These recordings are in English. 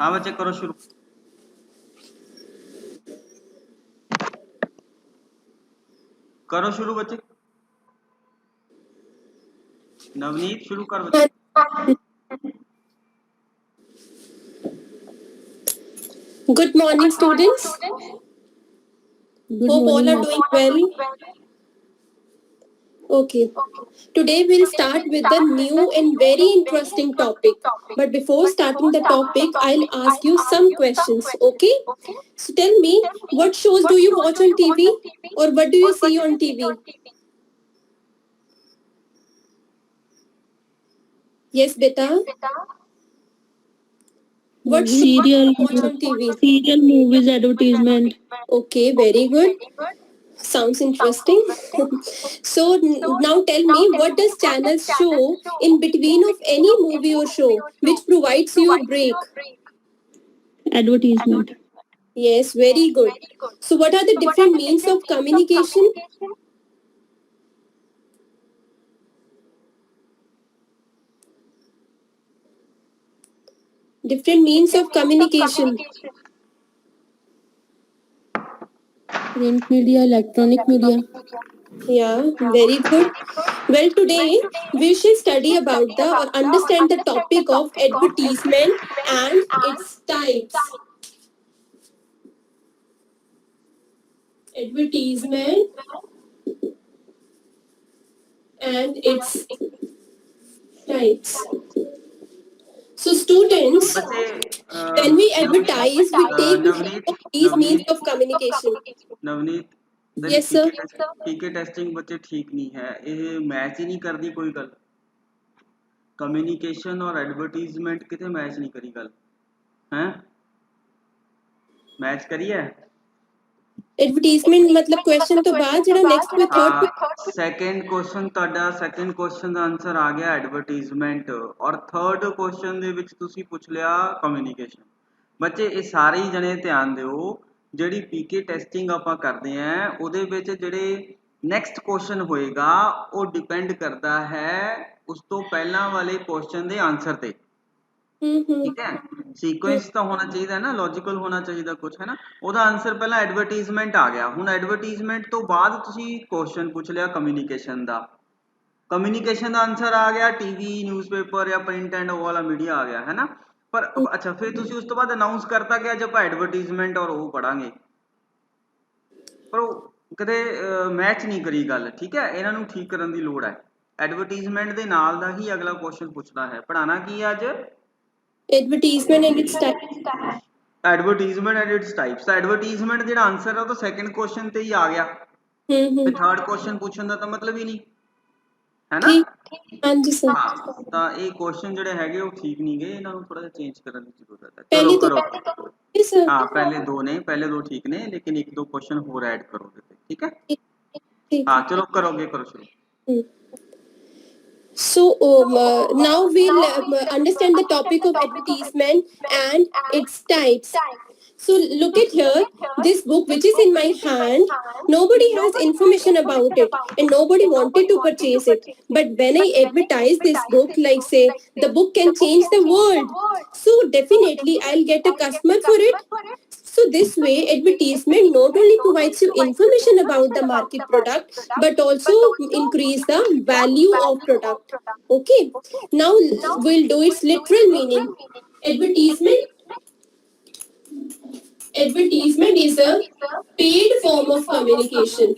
हाँ बच्चे करो शुरू। करो शुरू बच्चे। नवनीत शुरू कर बच्चे। Good morning, students. Good Hope all morning, are doing well. Okay. Today we'll start with the new and very interesting topic. But before starting the topic, I'll ask you some questions. Okay? So tell me, what shows do you watch on TV, or what do you see on TV? Yes, beta. What show do serial, you watch on TV? serial movies advertisement. Okay, very good. Sounds interesting. So now tell me, what does channels show in between of any movie or show which provides you a break? Advertisement. Yes, very good. So what are the different means of communication? Different means of communication. Print media, electronic media. Yeah, very good. Well, today we shall study about the or understand the topic of advertisement and its types. Advertisement and its types. So students, बच्चे when we advertise, we take note Navneet of these means Navneet of communication. Navneet ਤੇਰੀ Yes, sir. ਪੀਕੇ testing ਬੱਚੇ ਠੀਕ ਨਹੀਂ ਹੈ, ਇਹ match ਹੀ ਨਹੀਂ ਕਰਦੀ ਕੋਈ ਗੱਲ। ਕਮਿਊਨੀਕੇਸ਼ਨ ਔਰ ਐਡਵਰਟੀਜ਼ਮੈਂਟ ਕਿਤੇ ਮੈਚ ਨਹੀਂ ਕਰੀ ਗੱਲ ਹੈ। मैच करिए। एडवर्टाइजमेंट मतलब क्वेश्चन तो बाद ਜਿਹੜਾ नेक्स्ट में थर्ड सेकंड क्वेश्चन ਤੁਹਾਡਾ ਸੈਕੰਡ ਕੁਐਸਚਨ ਦਾ ਆਨਸਰ ਆ ਗਿਆ ਐਡਵਰਟਾਈਜ਼ਮੈਂਟ ਔਰ ਥਰਡ ਕੁਐਸਚਨ ਦੇ ਵਿੱਚ ਤੁਸੀਂ ਪੁੱਛ ਲਿਆ ਕਮਿਊਨੀਕੇਸ਼ਨ। ਬੱਚੇ ਇਹ ਸਾਰੇ ਹੀ ਜਣੇ ਧਿਆਨ ਦਿਓ, ਜਿਹੜੀ ਪੀਕੇ ਟੈਸਟਿੰਗ ਆਪਾਂ ਕਰਦੇ ਆਂ ਉਹਦੇ ਵਿੱਚ ਜਿਹੜੇ ਨੈਕਸਟ ਕੁਐਸਚਨ ਹੋਏਗਾ ਉਹ ਡਿਪੈਂਡ ਕਰਦਾ ਹੈ ਉਸ ਤੋਂ ਪਹਿਲਾਂ ਵਾਲੇ ਕੁਐਸਚਨ ਦੇ ਆਨਸਰ ਤੇ। ठीक है, सीक्वेंस तो होना चाहिए ना, लॉजिकल होना चाहिए कुछ है ना। ਉਹਦਾ ਆਨਸਰ ਪਹਿਲਾਂ ਐਡਵਰਟਾਈਜ਼ਮੈਂਟ ਆ ਗਿਆ, ਹੁਣ ਐਡਵਰਟਾਈਜ਼ਮੈਂਟ ਤੋਂ ਬਾਅਦ ਤੁਸੀਂ ਕੁਐਸਚਨ ਪੁੱਛ ਲਿਆ ਕਮਿਊਨੀਕੇਸ਼ਨ ਦਾ। ਕਮਿਊਨੀਕੇਸ਼ਨ ਦਾ ਆਨਸਰ ਆ ਗਿਆ ਟੀਵੀ, ਨਿਊਜ਼ਪੇਪਰ ਜਾਂ ਪ੍ਰਿੰਟ ਐਂਡ ਉਹ ਵਾਲਾ ਮੀਡੀਆ ਆ ਗਿਆ ਹੈ ਨਾ। ਪਰ ਅੱਛਾ ਫਿਰ ਤੁਸੀਂ ਉਸ ਤੋਂ ਬਾਅਦ ਅਨਾਉਂਸ ਕਰਤਾ ਕਿ ਅੱਜ ਆਪਾਂ ਐਡਵਰਟਾਈਜ਼ਮੈਂਟ ਔਰ ਉਹ ਪੜਾਂਗੇ, ਪਰ ਉਹ ਕਦੇ ਮੈਚ ਨਹੀਂ ਕਰੀ ਗੱਲ। ਠੀਕ ਹੈ, ਇਹਨਾਂ ਨੂੰ ਠੀਕ ਕਰਨ ਦੀ ਲੋੜ ਹੈ। ਐਡਵਰਟਾਈਜ਼ਮੈਂਟ ਦੇ ਨਾਲ ਦਾ ਹੀ ਅਗਲਾ ਕੁਐਸਚਨ ਪੁੱਛਣਾ ਹੈ। ਪੜਾਣਾ ਕੀ ਹੈ ਅੱਜ? Advertisement and it's type. Advertisement and its types. Advertisement ਜਿਹੜਾ ਆਨਸਰ ਹੈ ਉਹ ਤਾਂ ਸੈਕੰਡ ਕੁਐਸਚਨ ਤੇ ਹੀ ਆ ਗਿਆ, ਤੇ ਥਰਡ ਕੁਐਸਚਨ ਪੁੱਛਣ ਦਾ ਤਾਂ ਮਤਲਬ ਹੀ ਨਹੀਂ ਹੈ ਨਾ। हाँ जी सर। ਹਾਂ ਤਾਂ ਇਹ ਕੁਐਸਚਨ ਜਿਹੜੇ ਹੈਗੇ ਉਹ ਠੀਕ ਨਹੀਂ ਗਏ, ਇਹਨਾਂ ਨੂੰ ਥੋੜਾ ਜਿਹਾ ਚੇਂਜ ਕਰਨ ਦੀ ਜ਼ਰੂਰਤ ਹੈ। पहले ਚਲੋ तो ਕਰੋ। सर हाँ पहले दो ने, पहले दो ठीक ने, लेकिन एक दो क्वेश्चन और ऐड करोगे ठीक है। ठीक हाँ चलो करोगे, करो शुरू। So now we'll understand the topic of advertisement and its types. So look at here, this book which is in my hand, nobody has information about it and nobody wanted to purchase it. But when I advertise this book, like say, the book can change the world, so definitely I'll get a customer for it. So this way, advertisement not only provides you information about the market product, but also increase the value of product. Okay, now we'll do its literal meaning. Advertisement is a paid form of communication.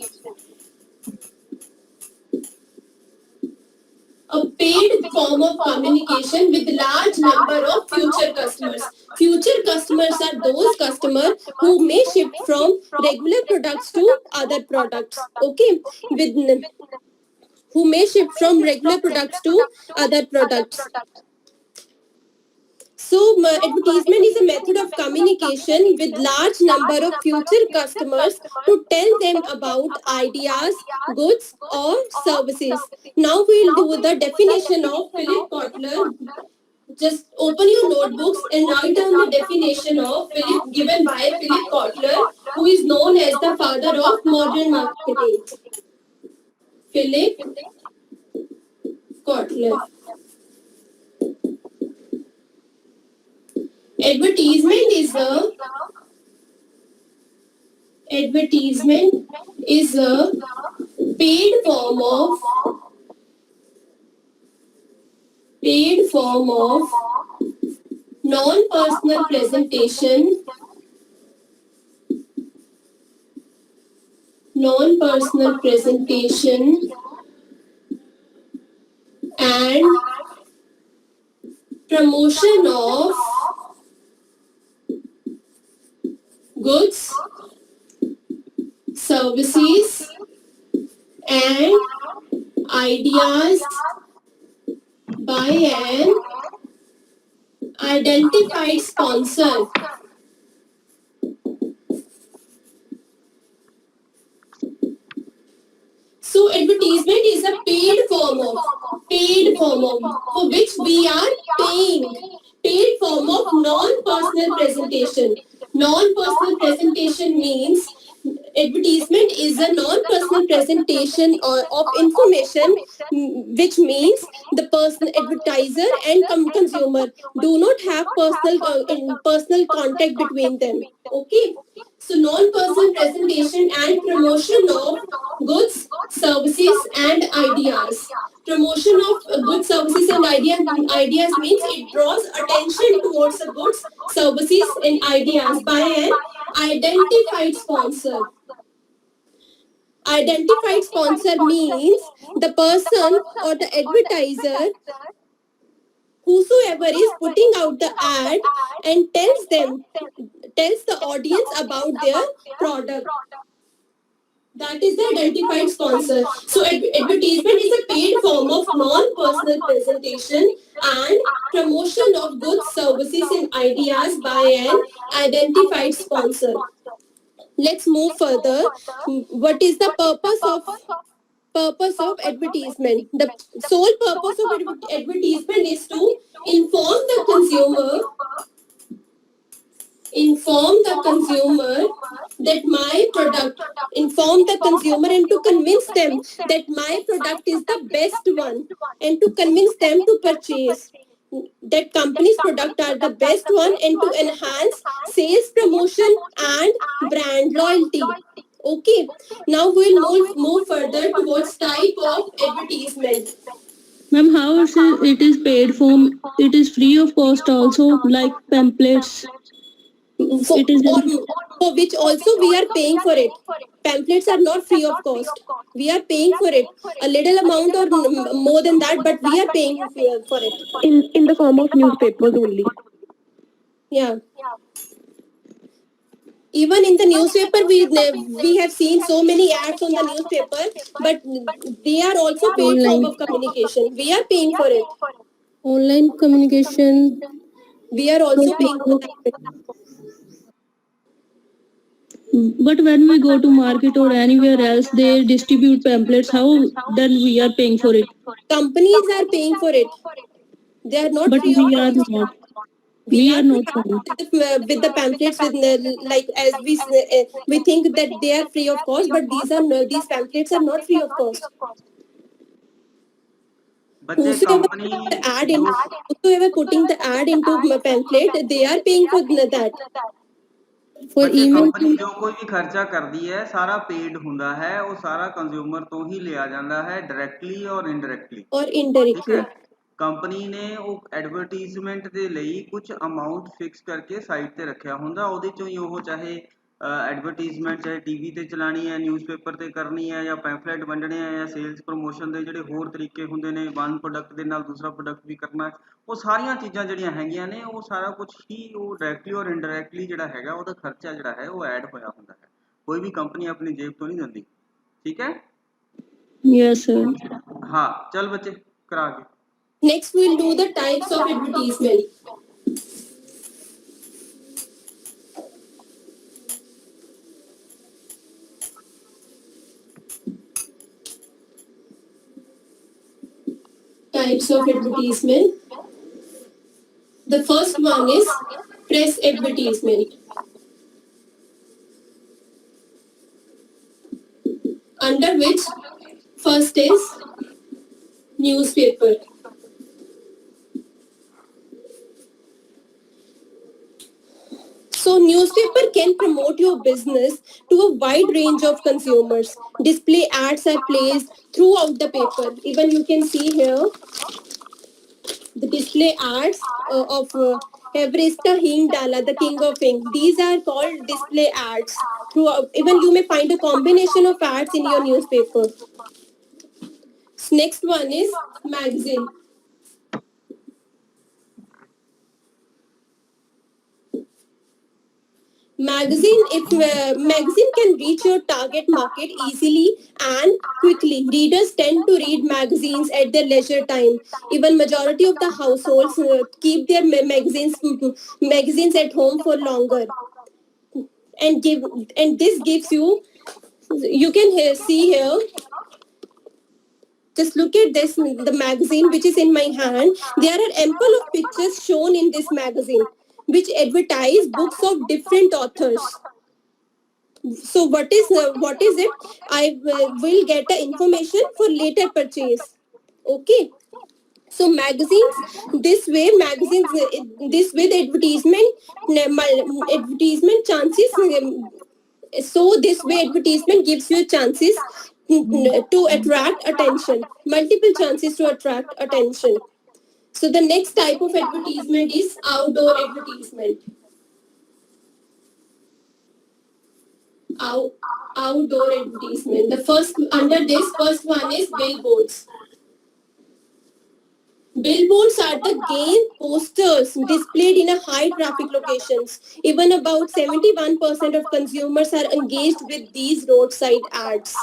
A paid form of communication with large number of future customers. Future customers are those customers who may shift from regular products to other products. Okay, who may shift from regular products to other products. So advertisement is a method of communication with large number of future customers to tell them about ideas, goods or services. Now we'll do the definition of Philip Kotler. Just open your notebooks and write down the definition of Philip given by Philip Kotler, who is known as the father of modern marketing. Philip Kotler. Advertisement is a paid form of non-personal presentation and promotion of goods, services, and ideas by an identified sponsor. So advertisement is a paid form of for which we are paying. Paid form of non-personal presentation. Non-personal presentation means advertisement is a non-personal presentation of information, which means the person, advertiser and consumer do not have personal contact between them. Okay. So non-personal presentation and promotion of goods, services and ideas. Promotion of goods, services and ideas means it draws attention towards the goods, services and ideas by an identified sponsor. Identified sponsor means the person or the advertiser, whosoever is putting out the ad and tells the audience about their product. That is the identified sponsor. So advertisement is a paid form of non-personal presentation and promotion of goods, services and ideas by an identified sponsor. Let's move further. What is the purpose of advertisement? The sole purpose of advertisement is to inform the consumer that my product, inform the consumer and to convince them that my product is the best one, and to convince them to purchase that company's product are the best one, and to enhance sales promotion and brand loyalty. Okay, now we'll move further towards type of advertisement. Ma'am, how it is paid form? It is free of cost also, like pamphlets. For which also we are paying for it. Pamphlets are not free of cost. We are paying for it. A little amount or more than that, but we are paying for it. In the form of newspapers only. Yeah. Even in the newspaper, we have seen so many ads on the newspaper, but they are also paid form of communication. We are paying for it. Online communication. We are also paying for that. But when we go to market or anywhere else, they distribute pamphlets. How then we are paying for it? Companies are paying for it. They are not. But free we of are cost. not. We are not paying. With the pamphlets, like as we think that they are free of cost, but these pamphlets are not free of cost. बच्चे company Whosoever putting the ad into pamphlet, they are paying for that. For बच्चे email, company ਜੋ ਕੋਈ ਵੀ ਖਰਚਾ ਕਰਦੀ ਹੈ ਸਾਰਾ paid ਹੁੰਦਾ ਹੈ, ਉਹ ਸਾਰਾ ਕੰਜ਼ਿਊਮਰ ਤੋਂ ਹੀ ਲਿਆ ਜਾਂਦਾ ਹੈ, ਡਾਇਰੈਕਟਲੀ ਔਰ ਇਨਡਾਇਰੈਕਟਲੀ। or indirectly. ਕੰਪਨੀ ਨੇ ਉਹ ਐਡਵਰਟੀਜ਼ਮੈਂਟ ਦੇ ਲਈ ਕੁਝ ਅਮਾਉਂਟ ਫਿਕਸ ਕਰਕੇ ਸਾਈਟ ਤੇ ਰੱਖਿਆ ਹੁੰਦਾ, ਉਹਦੇ ਚੋਂ ਹੀ ਉਹ ਚਾਹੇ ਐਡਵਰਟੀਜ਼ਮੈਂਟ ਚਾਹੇ ਟੀਵੀ ਤੇ ਚਲਾਣੀ ਹੈ, ਨਿਊਜ਼ਪੇਪਰ ਤੇ ਕਰਨੀ ਹੈ, ਜਾਂ ਪੈਂਫਲੇਟ ਵੰਡਣੇ ਆ, ਜਾਂ ਸੇਲਸ ਪ੍ਰਮੋਸ਼ਨ ਦੇ ਜਿਹੜੇ ਹੋਰ ਤਰੀਕੇ ਹੁੰਦੇ ਨੇ, ਵਨ ਪ੍ਰੋਡਕਟ ਦੇ ਨਾਲ ਦੂਸਰਾ ਪ੍ਰੋਡਕਟ ਵੀ ਕਰਨਾ, ਉਹ ਸਾਰੀਆਂ ਚੀਜ਼ਾਂ ਜਿਹੜੀਆਂ ਹੈਗੀਆਂ ਨੇ ਉਹ ਸਾਰਾ ਕੁਝ ਹੀ ਉਹ ਡਾਇਰੈਕਟਲੀ ਔਰ ਇਨਡਾਇਰੈਕਟਲੀ ਜਿਹੜਾ ਹੈਗਾ ਉਹਦਾ ਖਰਚਾ ਜਿਹੜਾ ਹੈ ਉਹ ਐਡ ਹੋਇਆ ਹੁੰਦਾ ਹੈ। ਕੋਈ ਵੀ ਕੰਪਨੀ ਆਪਣੀ ਜੇਬ ਤੋਂ ਨਹੀਂ ਦਿੰਦੀ। ਠੀਕ ਹੈ? Yes, sir. ਹਾਂ, ਚਲ ਬੱਚੇ ਕਰਾ ਕੇ। Next, we'll do the types of advertisement. Types of advertisement. The first one is press advertisement. Under which first is newspaper. So newspaper can promote your business to a wide range of consumers. Display ads are placed throughout the paper. Even you can see here the display ads of Everest ka hing dala, the king of hing. These are called display ads. Throughout, even you may find a combination of ads in your newspaper. Next one is magazine. Magazine can reach your target market easily and quickly. Readers tend to read magazines at their leisure time. Even majority of the households keep their magazines at home for longer, and this gives you, you can see here, just look at this, the magazine which is in my hand. There are ample of pictures shown in this magazine which advertise books of different authors. So what is it? I will get the information for later purchase. Okay. So this way the advertisement chances. So this way advertisement gives you chances to attract attention, multiple chances to attract attention. So the next type of advertisement is outdoor advertisement. Out, Outdoor advertisement. The first under this first one is billboards. Billboards are the gain posters displayed in a high traffic locations. Even about 71% of consumers are engaged with these roadside ads.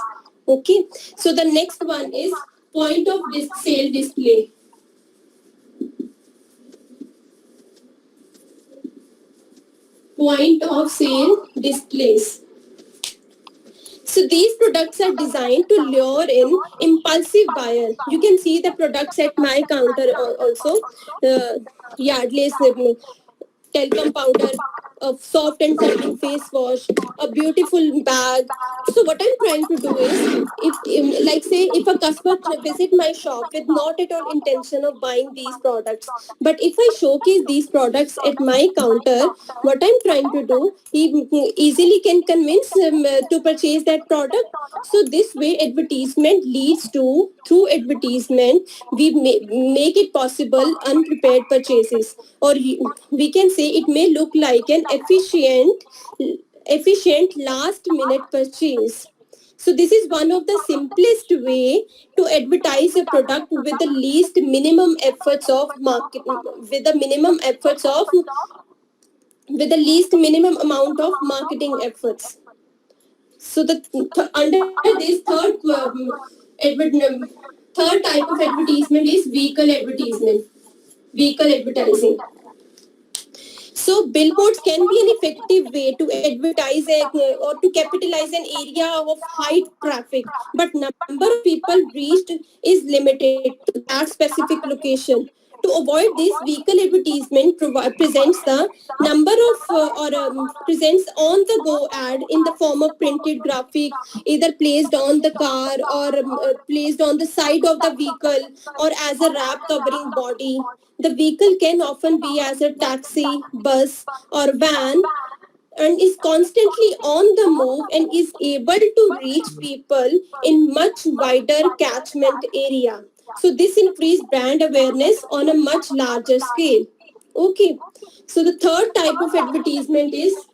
Okay. So the next one is point of sale display. Point of sale displays. So these products are designed to lure in impulsive buyer. You can see the products at my counter also. Yardley's talcum powder, a soft and foaming face wash, a beautiful bag. So what I'm trying to do is, if like say if a customer visit my shop with not at all intention of buying these products, but if I showcase these products at my counter, what I'm trying to do, he easily can convince him to purchase that product. So this way advertisement leads to, through advertisement, we make it possible unprepared purchases, or we can say it may look like an efficient last minute purchase. So this is one of the simplest way to advertise a product with the least minimum efforts of market, with the least minimum amount of marketing efforts. So under this third type of advertisement is vehicle advertising. So billboards can be an effective way to advertise or to capitalize an area of high traffic, but number of people reached is limited to that specific location. To avoid this, vehicle advertisement presents the number of presents on the go ad in the form of printed graphic, either placed on the car or placed on the side of the vehicle, or as a wrap covering body. The vehicle can often be as a taxi, bus, or van, and is constantly on the move and is able to reach people in much wider catchment area. So this increased brand awareness on a much larger scale. Okay. So the third type of advertisement is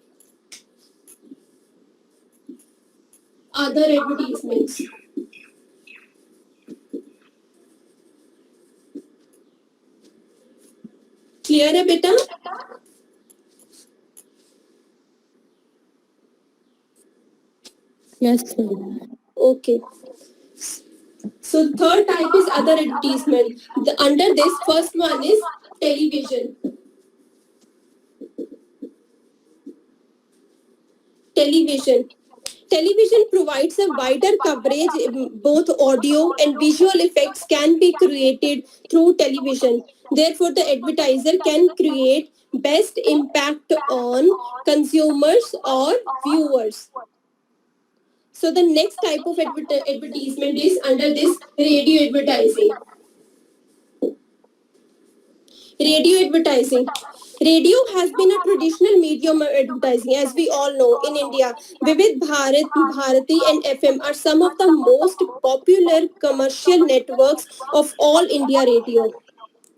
other advertisements. Clear है बेटा? Yes, sir. Okay. So third type is other advertisement. Under this first one is television. Television provides a wider coverage. Both audio and visual effects can be created through television. Therefore, the advertiser can create best impact on consumers or viewers. So the next type of advertisement is under this radio advertising. Radio advertising. Radio has been a traditional medium of advertising, as we all know in India. Vivid Bharat, Bharati, and FM are some of the most popular commercial networks of all India radio.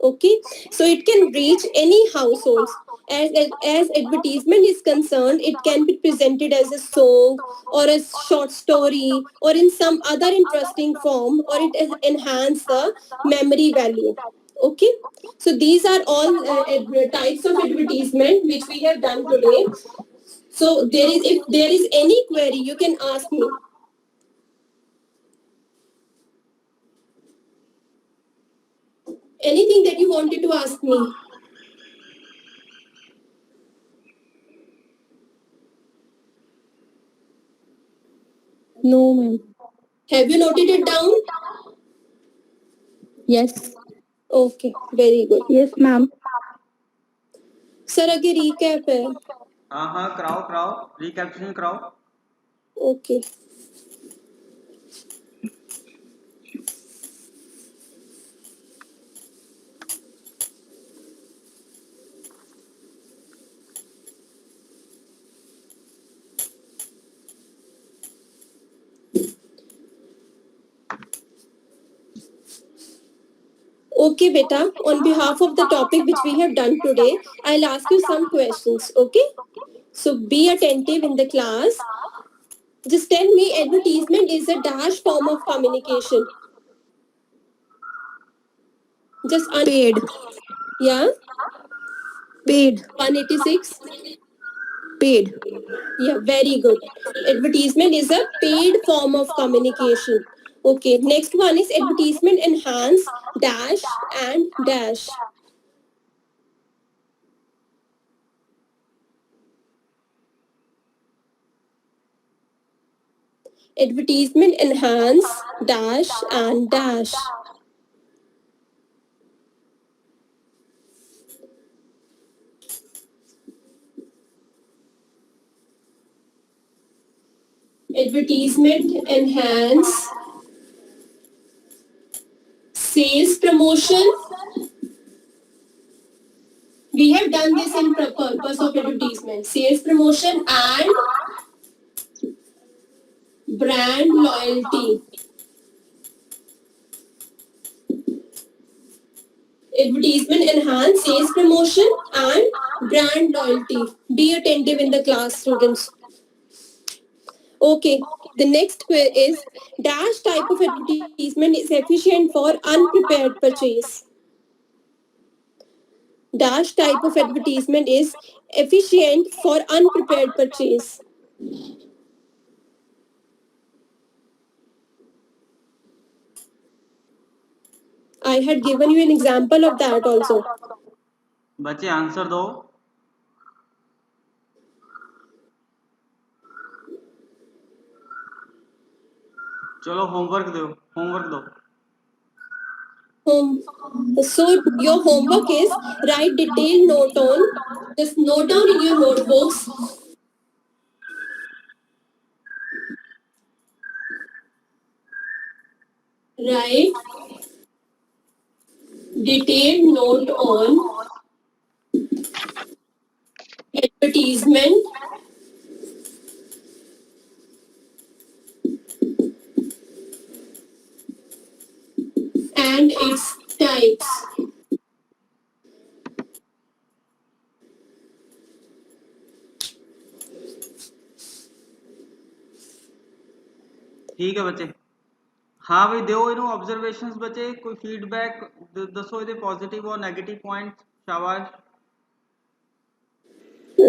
Okay, so it can reach any households. As advertisement is concerned, it can be presented as a song or a short story or in some other interesting form, or it enhance the memory value. Okay, so these are all types of advertisement which we have done today. So if there is any query, you can ask me. Anything that you wanted to ask me. No, ma'am. Have you noted it down? Yes. Okay, very good. Yes, ma'am. Sir आगे recap है. हाँ कराओ रिकैप्चुलेशन कराओ. Okay. Okay, beta. On behalf of the topic which we have done today, I'll ask you some questions. Okay. So be attentive in the class. Just tell me, advertisement is a dash form of communication. Just Paid. Yeah. Paid. 186. Paid. Yeah, very good. Advertisement is a paid form of communication. Okay, next one is advertisement enhance dash and dash. Advertisement enhance dash and dash. Advertisement enhance sales promotion. We have done this in purpose of advertisement. Sales promotion and brand loyalty. Advertisement enhance sales promotion and brand loyalty. Be attentive in the class, students. Okay, the next quiz is dash type of advertisement is efficient for unprepared purchase. Dash type of advertisement is efficient for unprepared purchase. I had given you an example of that also. बच्चे answer दो. चलो homework दो. So your homework is write detailed note on, just note down in your notebooks. Write detailed note on advertisement and its types. ठीक है बच्चे. हाँ भाई ਦਿਓ ਇਹਨੂੰ ऑब्जर्वेशंस बच्चे. कोई फीडबैक ਦੱਸੋ ਇਹਦੇ ਪੋਜ਼ਿਟਿਵ ਔਰ 네ਗੇਟਿਵ ਪੁਆਇੰਟਸ. ਸ਼ਾਬਾਸ਼.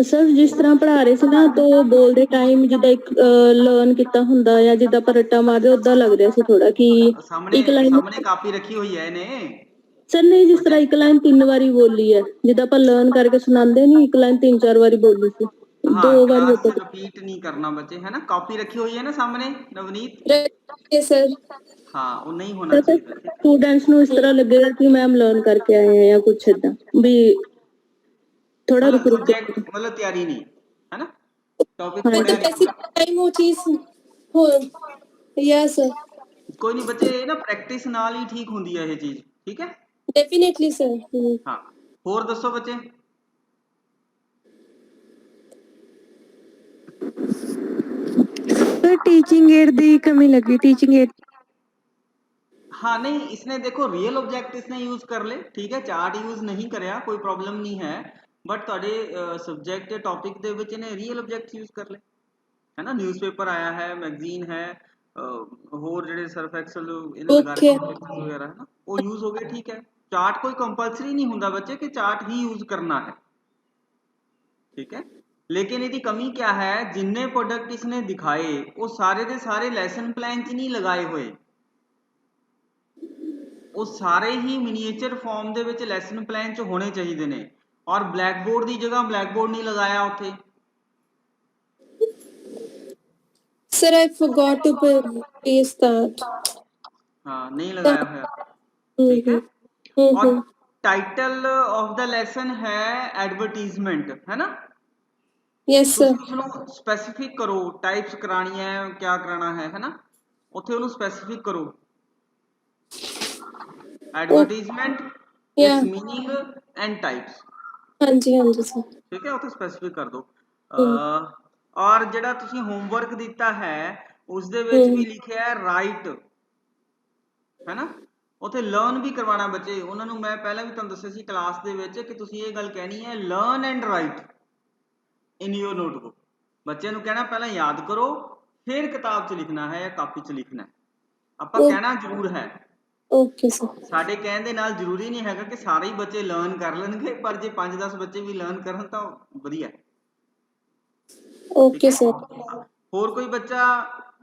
ਸਰ ਜਿਸ ਤਰ੍ਹਾਂ ਪੜ੍ਹਾ ਰਹੇ ਸੀ ਨਾ ਤਾਂ ਬੋਲਦੇ ਟਾਈਮ ਜਿੱਦਾਂ ਇੱਕ ਲਰਨ ਕੀਤਾ ਹੁੰਦਾ ਜਾਂ ਜਿੱਦਾਂ ਆਪਾਂ ਰੱਟਾ ਮਾਰਦੇ ਉਦਾਂ ਲੱਗ ਰਿਹਾ ਸੀ ਥੋੜਾ ਕਿ ਇੱਕ ਲਾਈਨ ਸਾਹਮਣੇ ਕਾਪੀ ਰੱਖੀ ਹੋਈ ਹੈ ਇਹਨੇ. ਸਰ ਨਹੀਂ ਜਿਸ ਤਰ੍ਹਾਂ ਇੱਕ ਲਾਈਨ 3 ਵਾਰੀ ਬੋਲੀ ਹੈ ਜਿੱਦਾਂ ਆਪਾਂ ਲਰਨ ਕਰਕੇ ਸੁਣਾਉਂਦੇ ਨਹੀਂ ਇੱਕ ਲਾਈਨ 3-4 ਵਾਰੀ ਬੋਲੀ ਸੀ हाँ, 2 ਵਾਰੀ क्लास से रिपीट नहीं करना बच्चे, है ना. कॉपी रखी हुई है ना सामने नवनीत. सर हाँ वो नहीं होना चाहिए. ਸਟੂਡੈਂਟਸ ਨੂੰ ਇਸ ਤਰ੍ਹਾਂ ਲੱਗੇਗਾ ਕਿ ਮੈਮ ਲਰਨ ਕਰਕੇ ਆਏ ਆ ਜਾਂ ਕੁਝ ਇਦਾਂ ਵੀ ਥੋੜਾ ਰੁਕ ਰੁਕ ਕੇ मतलब तैयारी नहीं है ना. Topic but the basic time वो चीज हो. yes sir. कोई नहीं बच्चे, ना प्रैक्टिस नाल ही ठीक होंदी है ये चीज. ठीक है. Definitely sir. हाँ ਹੋਰ ਦੱਸੋ ਬੱਚੇ। सर टीचिंग एड दी कमी लगी टीचिंग एड हाँ नहीं इसने देखो रियल ऑब्जेक्ट इसने यूज कर ले ठीक है चार्ट यूज नहीं करिਆ कोई प्रॉब्लम नहीं है बट ਤੁਹਾਡੇ ਸਬਜੈਕਟ ਟੌਪਿਕ ਦੇ ਵਿੱਚ ਇਹਨੇ ਰੀਅਲ ਆਬਜੈਕਟਸ ਯੂਜ਼ ਕਰ ਲਏ ਹੈ ਨਾ ਨਿਊਜ਼ਪੇਪਰ ਆਇਆ ਹੈ ਮੈਗਜ਼ੀਨ ਹੈ ਹੋਰ ਜਿਹੜੇ ਸਰਫ ਐਕਸਲ ਇਹਨੇ ਲਗਾ Okay. ਰੱਖੇ ਪਿਕਚਰ ਵਗੈਰਾ ਹੈ ਨਾ ਉਹ ਯੂਜ਼ ਹੋ ਗਏ ਠੀਕ ਹੈ ਚਾर्ट कोई कंपलसरी नहीं ਹੁੰਦਾ ਬੱਚੇ कि चार्ट ही यूज करना है ठीक है लेकिन ਇਹਦੀ ਕਮੀ क्या है जिन्ने प्रोडक्ट इसने दिखाए वो सारे ਦੇ ਸਾਰੇ ਲੈਸਨ ਪਲਾਨ 'ਚ ਨਹੀਂ ਲਗਾਏ ਹੋਏ ਉਹ ਸਾਰੇ ਹੀ ਮਿਨੀਏਚਰ ਫਾਰਮ ਦੇ ਵਿੱਚ ਲੈਸਨ ਪਲਾਨ 'ਚ ਹੋਣੇ ਚਾਹੀਦੇ ਨੇ ਔਰ ਬਲੈਕ ਬੋਰਡ ਦੀ ਜਗ੍ਹਾ ਬਲੈਕ ਬੋਰਡ ਨਹੀਂ ਲਗਾਇਆ ਉੱਥੇ Sir, I forgot to paste that. हाँ नहीं लगाया होया ठीक है और टाइटल ऑफ द लेसन है एडवर्टीजमेंट है ना Yes, sir. ਤੁਸੀਂ ਉਸਨੂੰ ਸਪੈਸੀਫਿਕ ਕਰੋ ਟਾਈਪਸ ਕਰਾਣੀ ਹੈ ਕਿਆ ਕਰਾਣਾ ਹੈ ਨਾ ਉੱਥੇ ਉਹਨੂੰ ਸਪੈਸੀਫਿਕ ਕਰੋ advertisement Yeah. It's meaning and types हाँ जी sir. ठीक है ਉੱਥੇ ਸਪੈਸੀਫਿਕ ਕਰ ਦਿਓ ਔਰ ਜਿਹੜਾ ਤੁਸੀਂ ਹੋਮਵਰਕ ਦਿੱਤਾ ਹੈ ਉਸ ਦੇ ਵਿੱਚ ਵੀ ਲਿਖਿਆ ਹੈ ਰਾਈਟ ਹੈ ਨਾ ਉੱਥੇ ਲਰਨ ਵੀ ਕਰਵਾਉਣਾ ਬੱਚੇ ਉਹਨਾਂ ਨੂੰ ਮੈਂ ਪਹਿਲਾਂ ਵੀ ਤੁਹਾਨੂੰ ਦੱਸਿਆ ਸੀ ਕਲਾਸ ਦੇ ਵਿੱਚ ਕਿ ਤੁਸੀਂ ਇਹ ਗੱਲ ਕਹਿਣੀ ਹੈ learn and right in your notebook ਬੱਚੇ ਨੂੰ ਕਹਿਣਾ ਪਹਿਲਾਂ ਯਾਦ ਕਰੋ ਫਿਰ ਕਿਤਾਬ 'ਚ ਲਿਖਣਾ ਹੈ ਜਾਂ ਕਾਪੀ 'ਚ ਲਿਖਣਾ ਹੈ ਆਪਾਂ ਕਹਿਣਾ ਜ਼ਰੂਰ ਹੈ Okay, sir. ਸਾਡੇ ਕਹਿਣ ਦੇ ਨਾਲ ਜ਼ਰੂਰੀ ਨਹੀਂ ਹੈਗਾ ਕਿ ਸਾਰੇ ਹੀ ਬੱਚੇ ਲਰਨ ਕਰ ਲੈਣਗੇ ਪਰ ਜੇ 5-10 ਬੱਚੇ ਵੀ ਲਰਨ ਕਰਨ ਤਾਂ ਵਧੀਆ Okay, sir. ਹੋਰ ਕੋਈ ਬੱਚਾ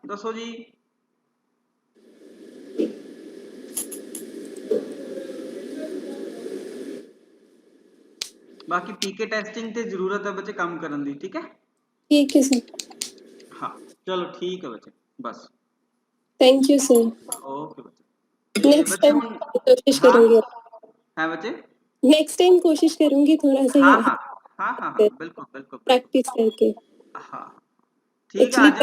ਦੱਸੋ ਜੀ ਬਾਕੀ ਪੀਕੇ ਟੈਸਟਿੰਗ ਤੇ ਜ਼ਰੂਰਤ ਹੈ ਬੱਚੇ ਕੰਮ ਕਰਨ ਦੀ ਠੀਕ ਹੈ ठीक है sir. ਹਾਂ ਚਲੋ ਠੀਕ ਹੈ ਬੱਚੇ ਬਸ Thank you, sir. ਓਕੇ ਬੱਚੇ Next time कोशिश करूंगी. है बच्चे Next time कोशिश करूंगी थोड़ा सा हाँ हाँ हाँ हाँ हाँ बिल्कुल बिल्कुल प्रैक्टिस करके. हाँ ठीक है आज